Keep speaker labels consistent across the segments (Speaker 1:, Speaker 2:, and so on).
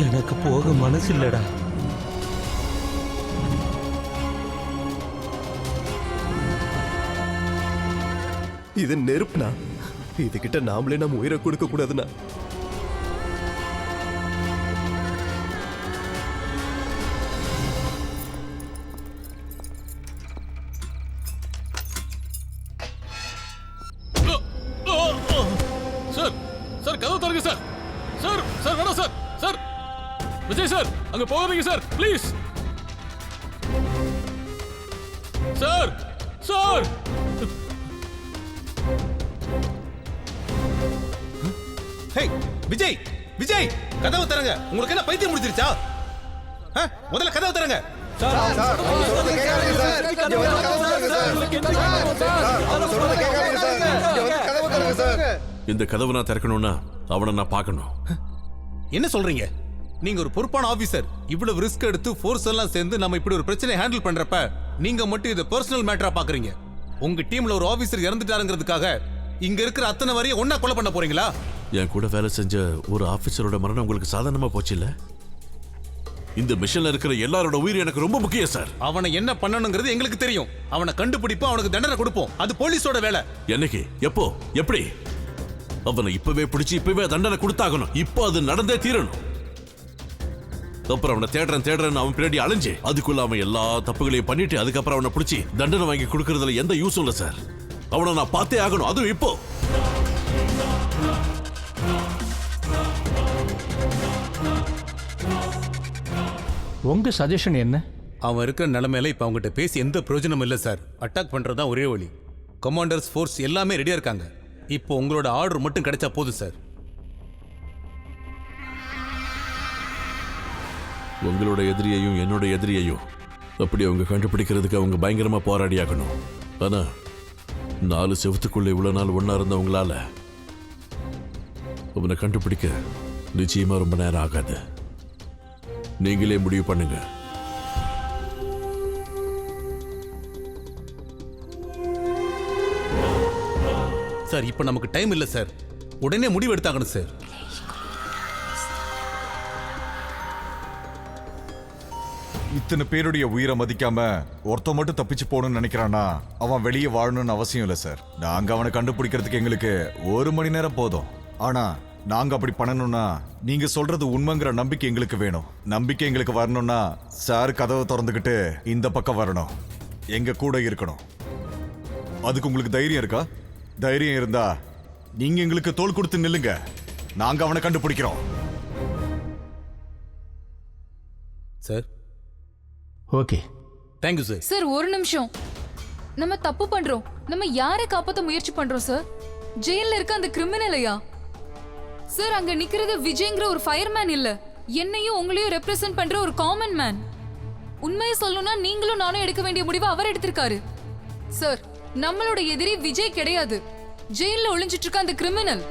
Speaker 1: எனக்கு போக மனசு இல்லடா.
Speaker 2: இது நெருப்புனா, இதுகிட்ட நாமளே நம்ம உயிரை கொடுக்க கூடாதுண்ணா.
Speaker 3: சார் சார் கதவு தருங்க சார். சார் சார் வேணாம் சார். சார் விஜய் சார் அங்க போகாதீங்க sir please. Sir sir
Speaker 4: hey Vijay, Vijay கதவு தரங்க. உங்களுக்கு என்ன பைத்தியம் முடிச்சிருச்சா? முதல்ல கதவு தரங்க.
Speaker 5: இந்த கதவை நான் திறக்கணும்னா அவனை நான் பார்க்கணும்.
Speaker 4: என்ன சொல்றீங்க? நீங்க ஒரு பொறுப்பான ஆபீசர். இவ்வளவு ரிஸ்க் எடுத்து ஃபோர்ஸ் எல்லாம் சேர்ந்து நம்ம இப்படி ஒரு பிரச்சனை ஹேண்டில் பண்றப்ப நீங்க மட்டும் இதை பர்சனல் மேட்டரா பாக்குறீங்க. உங்க டீம்ல ஒரு ஆபீசர் இறந்துட்டாருங்கிறதுக்காக இங்க இருக்கிற அத்தனை வரையும் ஒன்னா கொலை பண்ண போறீங்களா?
Speaker 5: என் கூட வேலை செஞ்ச ஒரு ஆபீசரோட மரணம் உங்களுக்கு சாதாரணமா போச்சு இல்ல? இந்த மிஷன்ல இருக்கிற எல்லாரோட உயிர் எனக்கு ரொம்ப முக்கியம் சார்.
Speaker 4: அவனை என்ன பண்ணணுங்கிறது எங்களுக்கு தெரியும். அவனை கண்டுபிடிப்போம், அவனுக்கு தண்டனை கொடுப்போம். அது போலீஸோட வேலை.
Speaker 5: என்னைக்கு, எப்போ, எப்படி? அவனை இப்பவே பிடிச்சு இப்பவே தண்டனை கொடுத்தாகணும். இப்போ அது நடந்தே தீரணும். அப்புறம் அவனை தேடுறேன் அவன் பின்னாடி அலைஞ்சு அதுக்குள்ள அவன் எல்லா தப்புகளையும் பண்ணிட்டு அதுக்கப்புறம் அவனை பிடிச்சி தண்டனை வாங்கி கொடுக்கறதுல எந்த யூஸும் இல்லை சார். அவனை நான் பார்த்தே ஆகணும், அதுவும் இப்போ.
Speaker 6: உங்க சஜஷன் என்ன?
Speaker 4: அவன் இருக்கிற நிலைமையில இப்ப அவங்ககிட்ட பேசி எந்த பிரயோஜனம் இல்லை சார். அட்டாக் பண்றதுதான் ஒரே வழி. கமாண்டர்ஸ் ஃபோர்ஸ் எல்லாமே ரெடியா இருக்காங்க. இப்போ உங்களோட ஆர்டர் மட்டும் கிடைச்சா போதும் சார்.
Speaker 5: உங்களோட எதிரியையும் என்னோட எதிரியையும் அப்படி அவங்க கண்டுபிடிக்கிறதுக்கு அவங்க பயங்கரமா போராடி ஆகணும். ஆனா 4 செவத்துக்குள்ள இவ்வளவு நாள் ஒன்னா இருந்தவங்களால அவனை கண்டுபிடிக்க நிச்சயமா ரொம்ப நேரம் ஆகாது. நீங்களே முடிவு பண்ணுங்க.
Speaker 4: சார் இப்ப நமக்கு டைம் இல்ல சார். உடனே முடிவு எடுத்தாகணும் சார்.
Speaker 7: இத்தனை பேருடைய உயிரை மதிக்காம ஒருத்த மட்டும் தப்பிச்சு போகணும்னு நினைக்கிறானா அவன் வெளியே வாழணும்னு அவசியம் இல்லை சார். நாங்க அவனை கண்டுபிடிக்கிறதுக்கு எங்களுக்கு 1 மணி நேரம் போதும். ஆனா நாங்க அப்படி பண்ணணும்னா நீங்க சொல்றது உண்மைங்கிற நம்பிக்கை எங்களுக்கு வேணும். நம்பிக்கை எங்களுக்கு வரணும்னா சார் கதவை திறந்துகிட்டு இந்த பக்கம் வரணும், எங்க கூட இருக்கணும். அதுக்கு உங்களுக்கு தைரியம் இருக்கா? தைரியம் இருந்தா நீங்க எங்களுக்கு தோள் கொடுத்து நில்லுங்க. நாங்க அவனை கண்டுபிடிக்கிறோம்.
Speaker 4: Sir
Speaker 6: okay,
Speaker 4: thank you sir.
Speaker 8: Sir ஒரு நிமிஷம். நம்ம தப்பு பண்றோம். நம்ம யாரை காப்பாத்த முயற்சி பண்றோம் சார்? ஜெயில இருக்க அந்த கிரிமினலையா? சார் அங்க நிக்கிறது விஜய்ங்கிற ஒரு ஃபயர்மேன் இல்ல, என்னையும் உங்களையும் ரெப்ரசென்ட் பண்ற ஒரு காமன் மேன். உண்மையை சொல்லணும்னா நீங்களும் நானும் எடுக்க வேண்டிய முடிவை அவர் எடுத்திருக்காரு. சார் நம்மளோட எதிரி விஜய் கிடையாது, ஜெயில ஒளிஞ்சிட்டு இருக்க அந்த கிரிமினல்.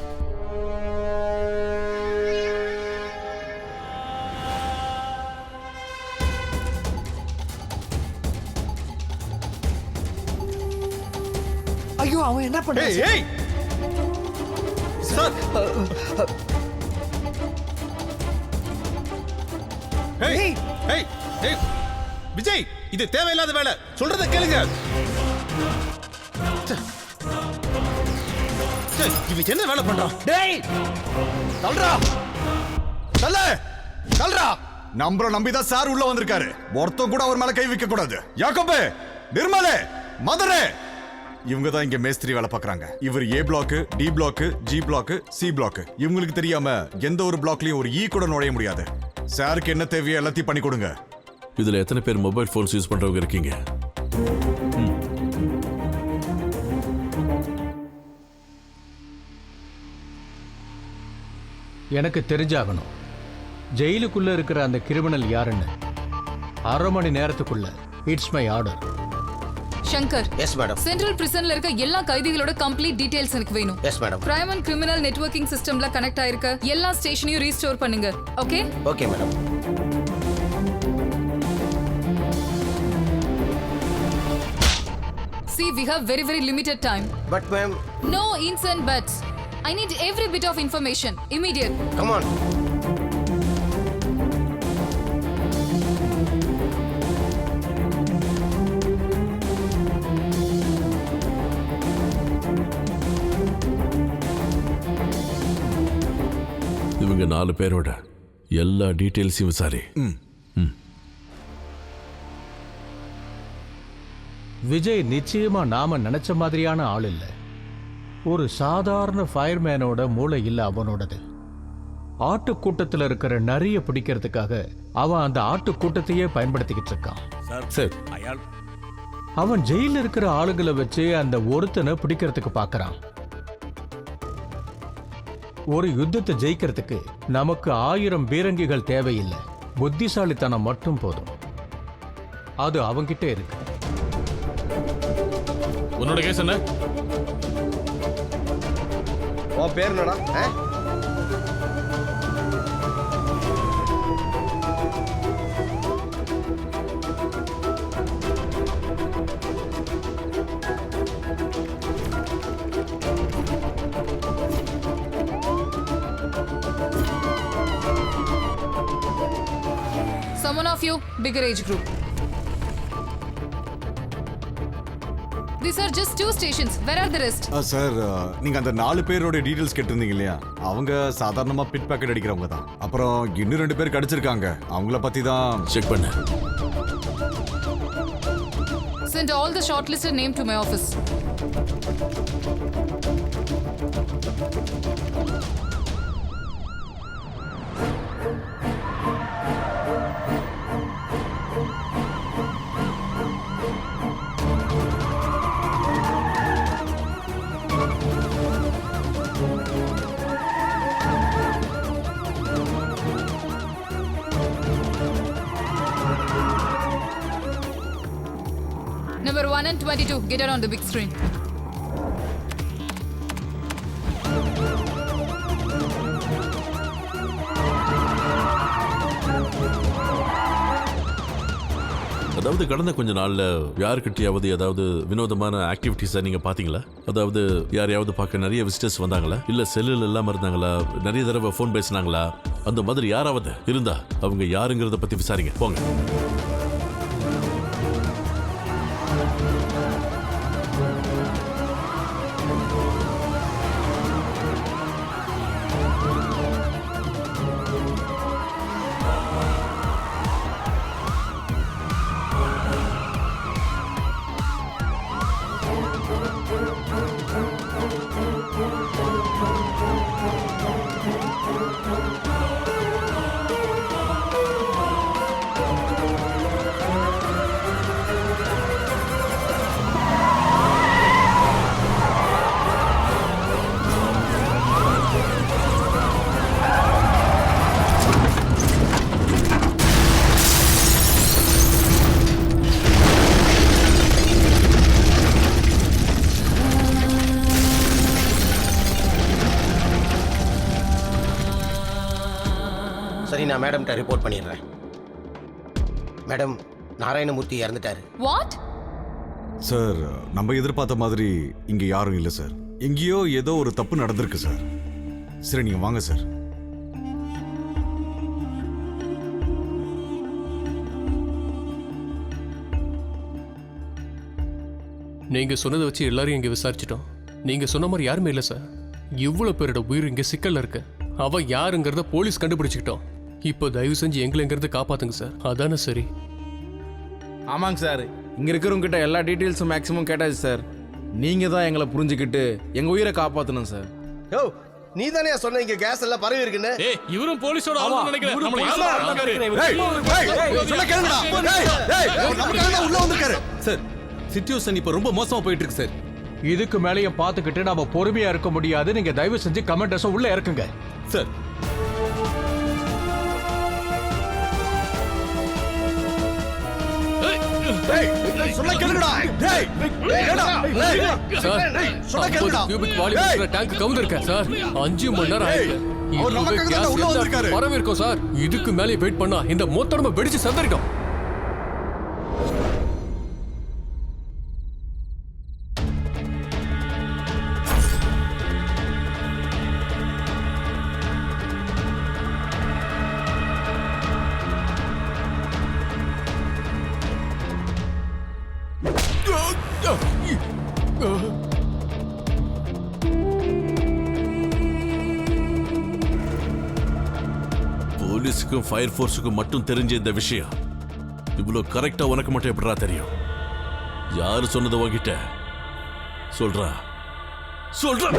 Speaker 1: ஐயோ அவன் என்ன பண்ண?
Speaker 4: சார் விஜய் இது தேவையில்லாத வேலை. சொல்றத கேளுங்க. இவன் என்ன வேலை பண்றான்?
Speaker 1: டேய் தல்றா தல்ல தல்றா.
Speaker 7: நம்மள நம்பிதான் சார் உள்ள வந்திருக்காரு. ஒருத்தம் கூட அவர் மேல கை வைக்க கூடாது. யாக்கோபு, நிர்மலே, மதரே, இவங்க தான் இங்க மேஸ்திரி வேலை பார்க்கறாங்க. இவர் A block, D block, G block, C block. இவங்களுக்கு தெரியாம எந்த ஒரு பிளாக்லயும் ஒரு ஈ கூட நுழைய முடியாது. சாருக்கு என்ன தேவையோ எல்லாத்தையும் பண்ணி கொடுங்க.
Speaker 5: இதுல எத்தனை பேர் மொபைல் போன்ஸ் யூஸ் பண்றவங்க இருக்கீங்க?
Speaker 6: எனக்கு தெரிஞ்சாகணும் ஜெயிலுக்குள்ள இருக்கிற அந்த கிரிமினல் யாருன்னு. 1/2 மணி நேரத்துக்குள்ள. It's my order.
Speaker 8: Shankar,
Speaker 1: yes madam.
Speaker 8: Central பிரிசன்ல இருக்க எல்லா கைதிகளோட கம்ப்ளீட் டீடைல்ஸ் எனக்கு வேணும்.
Speaker 1: Yes madam.
Speaker 8: Crime and criminal networking சிஸ்டம்ல கனெக்ட் ஆயிருக்க எல்லா ஸ்டேஷனையும் ரீஸ்டோர் பண்ணுங்க. Okay?
Speaker 1: Okay madam.
Speaker 8: See, we have very limited time.
Speaker 1: But ma'am.
Speaker 8: No ifs and buts. I need every bit of information. Immediate.
Speaker 1: Come on.
Speaker 5: இவங்க 4 பேரோட எல்லா டீட்டெயில்ஸையும் விசாரி.
Speaker 6: விஜய் நிச்சயமா நாம நினைச்ச மாதிரியான ஆள் இல்ல. ஒரு சாதாரண ஃபயர்மேனோட மூளை இல்ல அவனோடது. ஆட்டுக்கூட்டத்தில் இருக்கிற நரிய பிடிக்கிறதுக்காக அவன் அந்த ஆட்டுக்கூட்டத்தையே பயன்படுத்திக்கிட்டு இருக்கான்.
Speaker 4: சார்
Speaker 6: அவன் ஜெயில இருக்கிற ஆளுகளை வச்சு அந்த ஒருத்தனை பிடிக்கிறதுக்கு பார்க்கறான். ஒரு யுத்தத்தை ஜெயிக்கிறதுக்கு நமக்கு 1000 பீரங்கிகள் தேவையில்லை, புத்திசாலித்தனம் மட்டும் போதும். அது அவங்கிட்ட இருக்கு.
Speaker 3: உன்னோட கேஸ் என்ன?
Speaker 2: உன் பேர் என்னடா?
Speaker 8: Someone of you, bigger age group. These are just 2 stations. Where are the rest?
Speaker 7: Sir நீங்க அந்த 4 பேரோட டீடைல்ஸ் கேட்டிருந்தீங்க இல்லையா? அவங்க சாதாரணமா பிட் பாக்கெட் அடிக்கிறவங்க தான். அப்புறம் இன்னும் 2 பேர் கிடைச்சிருக்காங்க. அவங்கள பத்தி தான்
Speaker 5: செக் பண்ணு.
Speaker 8: Send all the shortlisted name to my office. Number 1 and 22, get out on the big screen.
Speaker 5: அதாவது கடந்த கொஞ்ச நாள்ல யாருக்கிட்டையாவது ஏதாவது வினோதமான ஆக்டிவிட்டிஸை நீங்க பாத்தீங்களா? அதாவது யாரையாவது பார்க்க நிறைய விசிட்டர்ஸ் வந்தாங்களா? இல்ல செல்லுல இல்லாம இருந்தாங்களா? நிறைய தடவை ஃபோன் பேசினாங்களா? அந்த மாதிரி யாராவது இருந்தா அவங்க யாருங்கிறத பத்தி விசாரிங்க. போங்க.
Speaker 9: சரி, நான் மேடம்கிட்ட ரிப்போர்ட் பண்ணிடுறேன். மேடம், நாராயணமூர்த்தி இறந்துட்டாரு.
Speaker 8: What?
Speaker 7: சார் நம்ம எதிர்பார்த்த மாதிரி இங்க யாரும் இல்ல சார். எங்கேயோ ஏதோ ஒரு தப்பு நடந்திருக்கு சார். சரி நீங்க வாங்க சார்.
Speaker 3: நீங்க சொன்னதை வச்சு எல்லாரையும் இங்க விசாரிச்சிட்டோம். நீங்க சொன்ன மாதிரி யாருமே இல்ல சார். இவ்வளவு பேரோட உயிர் இங்க சிக்கல்ல இருக்கு. அவ யாருங்கிறத போலீஸ் கண்டுபிடிச்சுக்கிட்டோம். இப்போ தயவு செஞ்சு எங்களை காப்பாத்துங்க சார். அதானே சரி.
Speaker 1: ஆமாங்க சார், இங்க இருக்கிறவங்க கிட்ட எல்லா டீடைல்ஸும் மேக்ஸிமம் கேட்டாச்சு சார். நீங்க தான் எங்களை புரிஞ்சுக்கிட்டு எங்க உயிரை காப்பாத்தணும் சார்.
Speaker 2: யோ, நீ தானே சொன்ன இங்க கேஸ் எல்லாம் பரவி இருக்குன்னு?
Speaker 3: ஏய், இவரும் போலீஸோட ஆளுன்னு நினைக்கிறேன். நம்மள
Speaker 2: ஆமா, உள்ள வந்திருக்காரு.
Speaker 4: சார் சிச்சுவேஷன் இப்போ ரொம்ப மோசமா போயிட்டு இருக்கு சார்.
Speaker 6: இதுக்கு மேலேயும் பார்த்துக்கிட்டு நாம பொறுமையா இருக்க முடியாது. நீங்க தயவு செஞ்சு கமெண்டர்ஸை உள்ள இறக்குங்க
Speaker 4: சார்.
Speaker 2: சொல்ல கேளுடா. டேய்,
Speaker 3: சார் 50 கியூபிக் வால்யூம் இருக்கிற டேங்க் கவுந்திருக்க சார். 5 மணி நேரம் ஆயிருக்கு. இதுவே கேஸ் பரவி இருக்கும் சார். இதுக்கு மேலே வெயிட் பண்ணா இந்த மொத்த நம்ம வெடிச்சு சந்தரிக்கும்.
Speaker 5: போலீஸுக்கும் ஃபயர் ஃபோர்ஸுக்கும் மட்டும் தெரிஞ்ச இந்த விஷயம் இவ்வளோ கரெக்டா உனக்கு மட்டும் எப்படிடா தெரியும்? யாரு சொன்னது உன்கிட்ட? சொல்றா சொல்றா.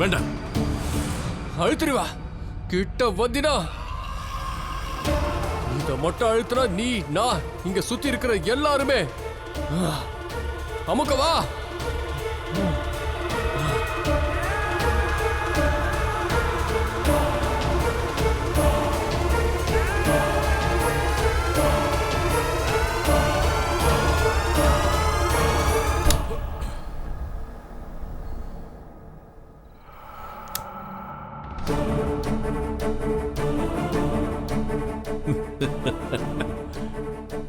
Speaker 5: வேண்டாம்,
Speaker 3: அழுத்துருவா. கிட்ட வந்தினா இத மட்டும் அழுத்துனா நீ நான் இங்க சுத்தி இருக்கிற எல்லாருமே அமுக்கவா.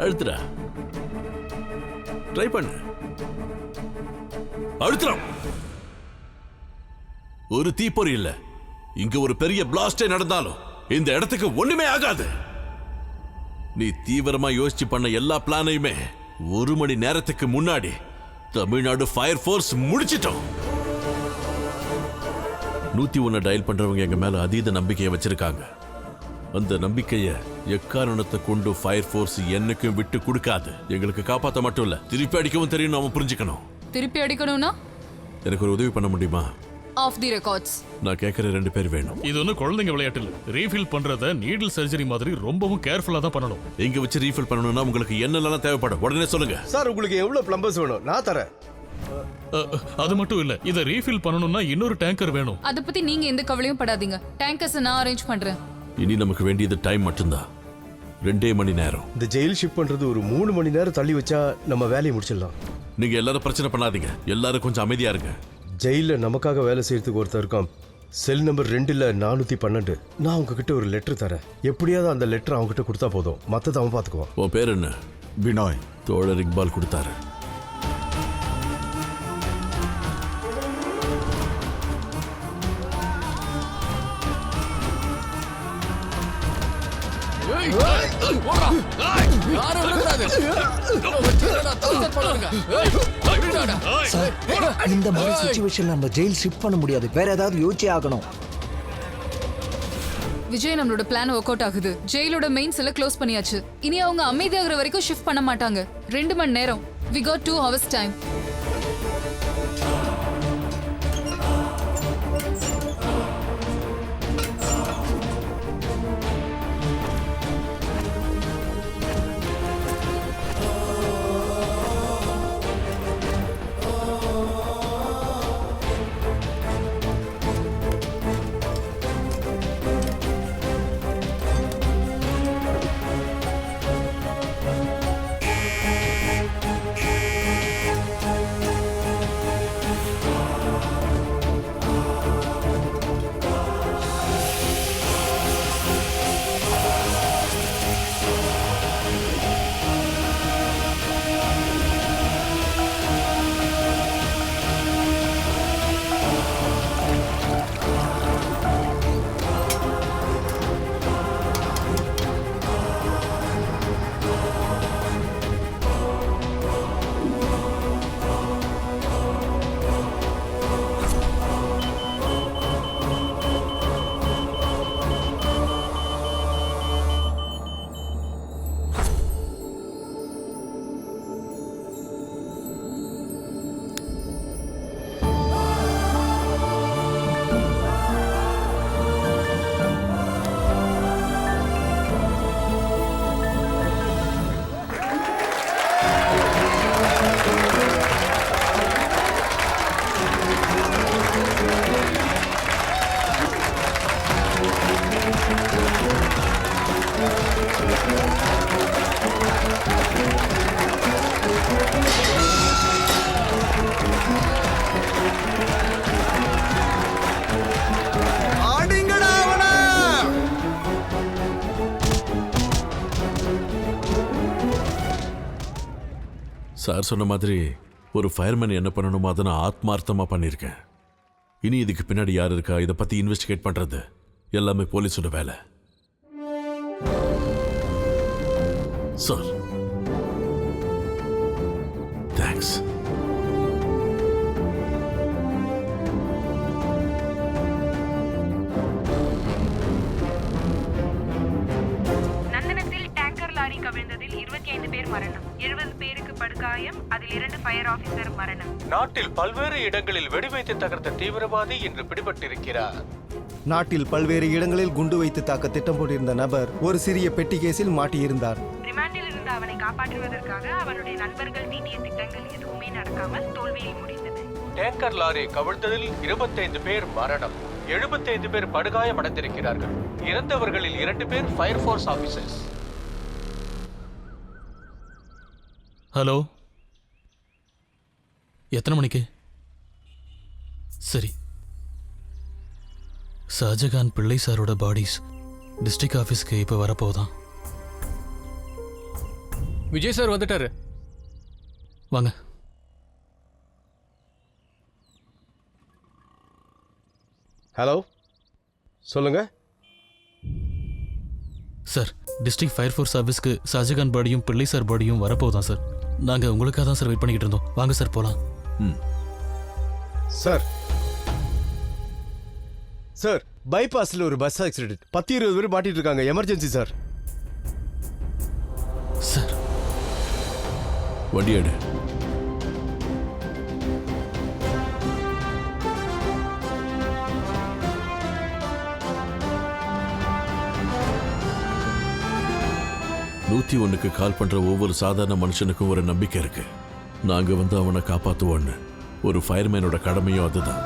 Speaker 5: அழுத்துடா, ட்ரை பண்ணு, அழுத்துறோம். ஒரு தீப்பொறி இல்ல, இங்க ஒரு பெரிய பிளாஸ்டே நடந்தாலும் இந்த இடத்துக்கு ஒண்ணுமே ஆகாது. நீ தீவிரமா யோசிச்சு பண்ண எல்லா பிளானையுமே 1 மணி நேரத்துக்கு முன்னாடி தமிழ்நாடு ஃபயர் ஃபோர்ஸ் முடிச்சிட்டோம். 101 டயல் பண்றவங்க எங்க மேல அதீத நம்பிக்கையை வச்சிருக்காங்க. அந்த நம்பிக்கையை எக்காரணத்தை கொண்டு ஃபயர் ஃபோர்ஸ் என்னைக்கும் விட்டு கொடுக்காது. எங்களுக்கு காப்பாற்ற மட்டும் இல்ல, திருப்பி அடிக்கவும் தெரியும். அவன் புரிஞ்சுக்கணும்.
Speaker 8: திருப்பி அடிக்கணும்னா
Speaker 5: எனக்கு ஒரு உதவி பண்ண முடியுமா?
Speaker 8: Off the records.
Speaker 5: நான் கேட்கிற 2 பேர் வேணும்.
Speaker 10: இது ஒன்றும் குழந்தைங்க விளையாட்டு இல்லை. ரீஃபில் பண்றத நீடில் சர்ஜரி மாதிரி ரொம்பவும் கேர்ஃபுல்லா தான் பண்ணணும்.
Speaker 5: எங்க வச்சு ரீஃபில் பண்ணணும்னா உங்களுக்கு என்னெல்லாம் தேவைப்படும் உடனே சொல்லுங்க.
Speaker 2: சார் உங்களுக்கு எவ்வளவு பிளம்பர்ஸ் வேணும்? நான் தரேன்.
Speaker 10: அது மட்டும் இல்ல, இதை ரீஃபில் பண்ணணும்னா இன்னொரு டேங்கர் வேணும்.
Speaker 8: அத பத்தி நீங்க எந்த கவலையும் படாதீங்க. டேங்கர்ஸ் நான் அரேஞ்ச் பண்றேன்.
Speaker 5: இனி நமக்கு வேண்டியது டைம் மட்டும்தான். 2 மணி நேரம்.
Speaker 2: இந்த ஜெயில் ஷிப் பண்றது ஒரு 3 மணி நேரம் தள்ளி வச்சா நம்ம வேலையை முடிச்சிடலாம்.
Speaker 5: நீங்க எல்லாரும் பிரச்சனை பண்ணாதீங்க. எல்லாரும் கொஞ்சம் அமைதியா இருங்க.
Speaker 2: ஜெயில நமக்காக வேலை செய்யறதுக்கு ஒருத்தர் இருக்கான். செல் நம்பர் 2ல 412. நான் உங்ககிட்ட ஒரு லெட்டர் தரேன். எப்படியாவது அந்த லெட்டர் அவங்ககிட்ட கொடுத்தா போதும், மத்தத அவன் பாத்துக்குவான்.
Speaker 5: உன் பேர் என்ன?
Speaker 7: பினாய்.
Speaker 5: தோழர் இக்பால் கொடுத்தாரு.
Speaker 11: இந்த மாதிரி சிச்சுவேஷன் நம்ம ஜெயில் ஷிஃப்ட் பண்ண முடியாது. வேற ஏதாவது யோசிச்சே ஆகணும்.
Speaker 8: விஜய், நம்மளோட பிளான் ஒர்க் அவுட் ஆகுது. ஜெயிலோட மெயின் செல்ல க்ளோஸ் பண்ணியாச்சு. இனி அவங்க அமைதியாகிற வரைக்கும் ஷிஃப்ட் பண்ண மாட்டாங்க. 2 மணி நேரம். We got 2 hours time.
Speaker 5: Sir சொன்ன மாதிரி ஒரு ஃபயர்மேன் என்ன பண்ணணுமோ அதை நான் ஆத்மார்த்தமா பண்ணியிருக்கேன். இனி இதுக்கு பின்னாடி யார் இருக்கா இதை பத்தி இன்வெஸ்டிகேட் பண்றது எல்லாமே போலீஸோட வேலை. Sir thanks.
Speaker 12: நந்தனத்தில் டேங்கர் லாரி கவிழ்ந்ததில் 25 பேர் மரணம், 70 பேருக்கு படுகாயம், அதில் 2 ஃபயர் ஆபீசர் மரணம்.
Speaker 6: நாட்டில் பல்வேறு இடங்களில் வெடிவைத்து தகர்த்த தீவிரவாதி இன்று பிடிபட்டிருக்கிறார்.
Speaker 13: நாட்டில் பல்வேறு இடங்களில் குண்டு வைத்து தாக்க திட்டம் போட்டிருந்த நபர் ஒரு சிறிய பெட்டி கேஸில் மாட்டியிருந்தார்.
Speaker 12: ரிமாண்டில் இருந்து அவனை காப்பாற்றுவதற்காக அவனுடைய நண்பர்கள் தீட்டிய திட்டங்கள் எதுவுமே நடக்காமல் தோல்வியில் முடிந்தது.
Speaker 6: டேங்கர் லாரி கவிழ்ந்ததில் 25 பேர் மரணம், 75 பேர் படுகாயம் அடைந்திருக்கிறார்கள். இறந்தவர்களில் 2 பேர் ஃபயர் ஃபோர்ஸ் ஆபீசர்ஸ்.
Speaker 10: ஹலோ, எத்தனை மணிக்கு? சரி, ஷாஜகான் பிள்ளை சாரோட பாடிஸ் டிஸ்ட்ரிக்ட் ஆஃபீஸ்க்கு இப்போ வரப்போதான்.
Speaker 3: விஜய் சார் வந்துட்டாரு.
Speaker 10: வாங்க.
Speaker 2: ஹலோ, சொல்லுங்க.
Speaker 10: சார், டிஸ்ட்ரிக்ட் ஃபயர் ஃபோர்ஸ் ஆஃபீஸ்க்கு ஷாஜகான் பாடியும் பிள்ளை சார் பாடியும் வரப்போதான் சார். நாங்கள் உங்களுக்காக தான் சார் வெயிட் பண்ணிக்கிட்டு இருந்தோம். வாங்க சார் போகலாம்.
Speaker 2: சார் சார், பைபாஸில் ஒரு பஸ் ஆக்சிடென்ட், 10-20 பேர் மாட்டிட்டு இருக்காங்க. Emergency sir.
Speaker 10: சார்,
Speaker 5: வண்டி எடு. நூத்தி ஒண்ணுக்கு கால் பண்ற ஒவ்வொரு சாதாரண மனுஷனுக்கும் ஒரு நம்பிக்கை இருக்கு. நாங்க வந்து அவனை காப்பாத்துவோன்னு. ஒரு ஃபயர்மேனோட கடமையும் அதுதான்.